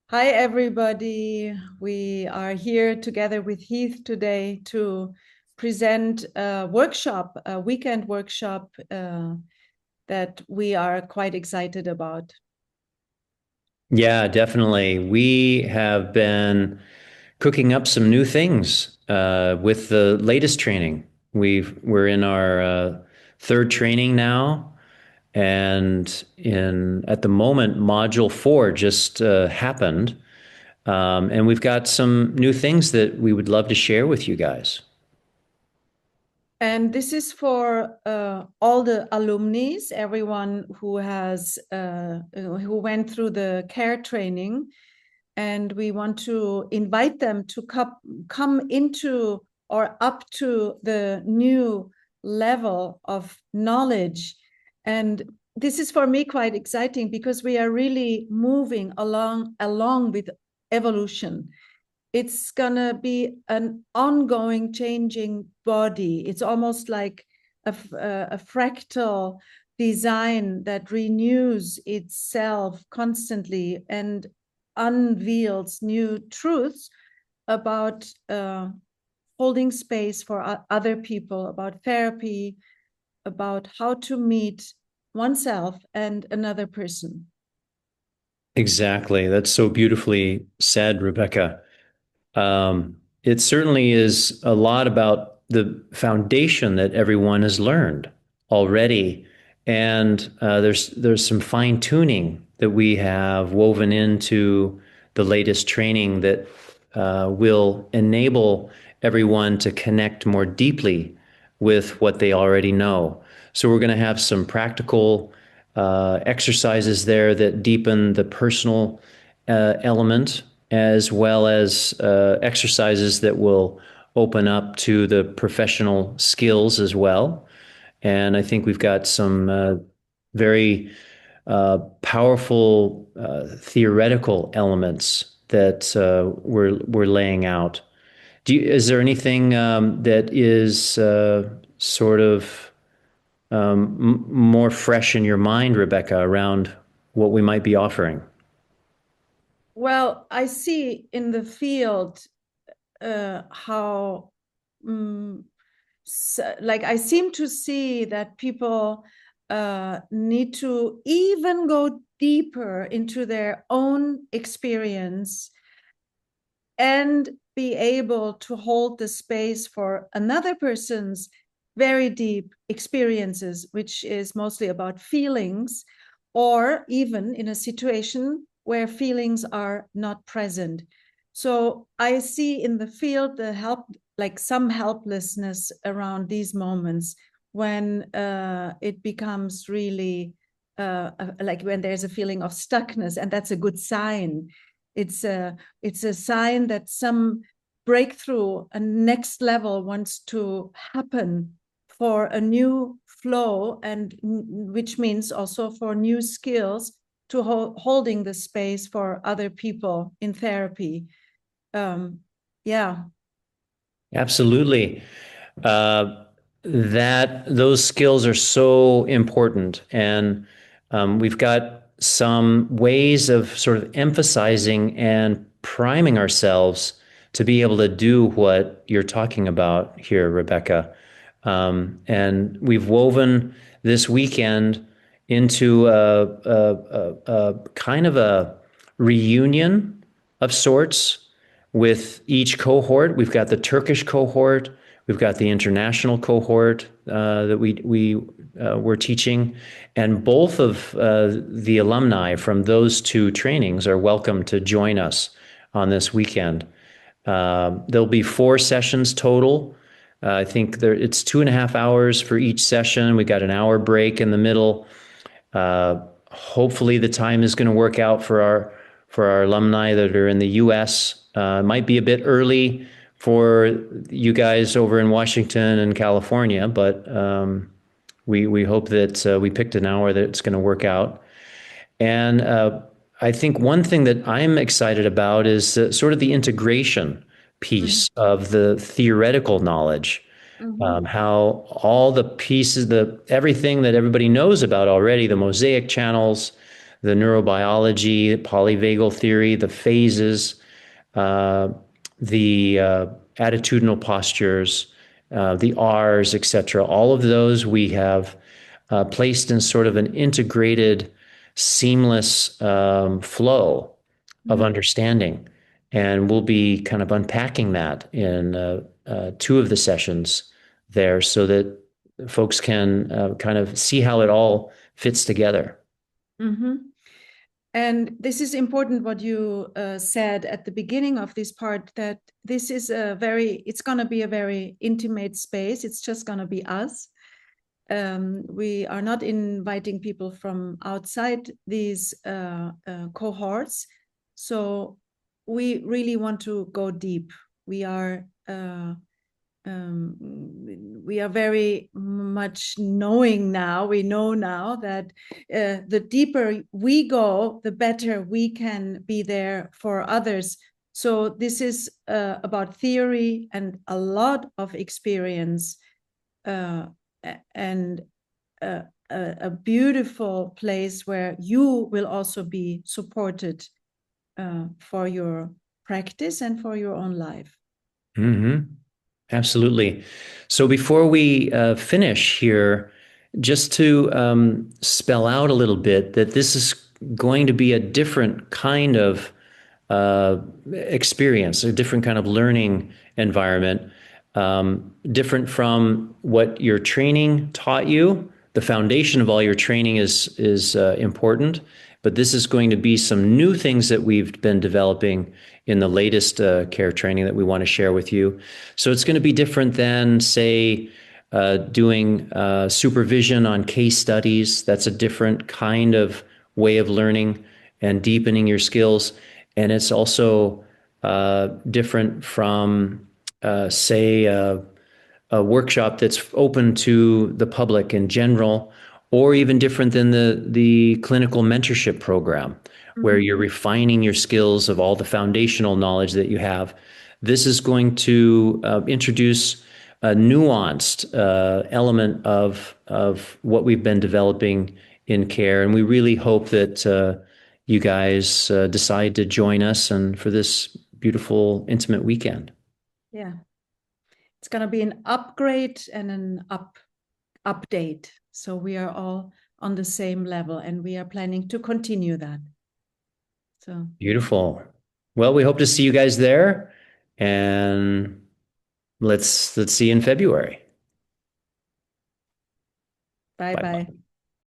Hi, everybody. We are here together with Heath today to present a workshop, a weekend workshop that we are quite excited about. Yeah, definitely. We have been cooking up some new things with the latest training. We're in our third training now, and in at the moment, module four just happened, and we've got some new things that we would love to share with you guys. And this is for all the alumni, everyone who went through the care training, and we want to invite them to come into or up to the new level of knowledge. And this is for me quite exciting because we are really moving along with evolution. It's gonna be an ongoing changing body. It's almost like a fractal design that renews itself constantly and unveils new truths about holding space for other people, about therapy, about how to meet oneself and another person. Exactly. That's so beautifully said, Rebecca. It certainly is a lot about the foundation that everyone has learned already, and there's some fine tuning that we have woven into the latest training that will enable everyone to connect more deeply with what they already know. So we're going to have some practical exercises there that deepen the personal element, as well as exercises that will open up to the professional skills as well. And I think we've got some very powerful theoretical elements that we're laying out. Is there anything that is sort of more fresh in your mind, Rebecca, around what we might be offering? Well, I see in the field how like I seem to see that people need to even go deeper into their own experience and be able to hold the space for another person's very deep experiences, which is mostly about feelings, or even in a situation where feelings are not present. So I see in the field the help, like some helplessness around these moments when it becomes really like when there's a feeling of stuckness, and that's a good sign. It's a sign that some breakthrough, a next level wants to happen for a new flow, and which means also for new skills to holding the space for other people in therapy. Um, yeah. Absolutely. Uh, that those skills are so important, and we've got some ways of sort of emphasizing and priming ourselves to be able to do what you're talking about here, Rebecca. And we've woven this weekend into a kind of a reunion of sorts with each cohort. We've got the Turkish cohort, we've got the international cohort that we're teaching, and both of the alumni from those two trainings are welcome to join us on this weekend. There'll be four sessions total. I think it's 2.5 hours for each session. We got an hour break in the middle. Hopefully, the time is going to work out for our alumni that are in the U.S. It might be a bit early for you guys over in Washington and California, but we hope that we picked an hour that it's going to work out. And I think one thing that I'm excited about is sort of the integration piece of the theoretical knowledge, Mm-hmm. how all the pieces, everything that everybody knows about already, the mosaic channels, the neurobiology, polyvagal theory, the phases, uh, the attitudinal postures, the R's, etc. All of those we have placed in sort of an integrated, seamless flow of Mhm. understanding. And we'll be kind of unpacking that in two of the sessions there so that folks can kind of see how it all fits together. Mhm. And this is important what you said at the beginning of this part, that this is it's going to be a very intimate space. It's just going to be us. We are not inviting people from outside these cohorts. So we really want to go deep. We are um, we are very much knowing now. We know now that the deeper we go, the better we can be there for others. So this is about theory and a lot of experience, uh, and a beautiful place where you will also be supported for your practice and for your own life. Mm-hmm. Absolutely. So before we finish here, just to spell out a little bit that this is going to be a different kind of experience, a different kind of learning environment, different from what your training taught you. The foundation of all your training is important, but this is going to be some new things that we've been developing in the latest care training that we want to share with you. So it's going to be different than, say, doing supervision on case studies. That's a different kind of way of learning and deepening your skills. And it's also different from, say, a workshop that's open to the public in general, or even different than the clinical mentorship program, where Mhm. you're refining your skills of all the foundational knowledge that you have. This is going to introduce a nuanced element of what we've been developing in care, and we really hope that you guys decide to join us and for this beautiful, intimate weekend. Yeah, it's going to be an upgrade and an update. So we are all on the same level, and we are planning to continue that. So Beautiful. Well, we hope to see you guys there, and let's see you in February. bye Bye bye. bye.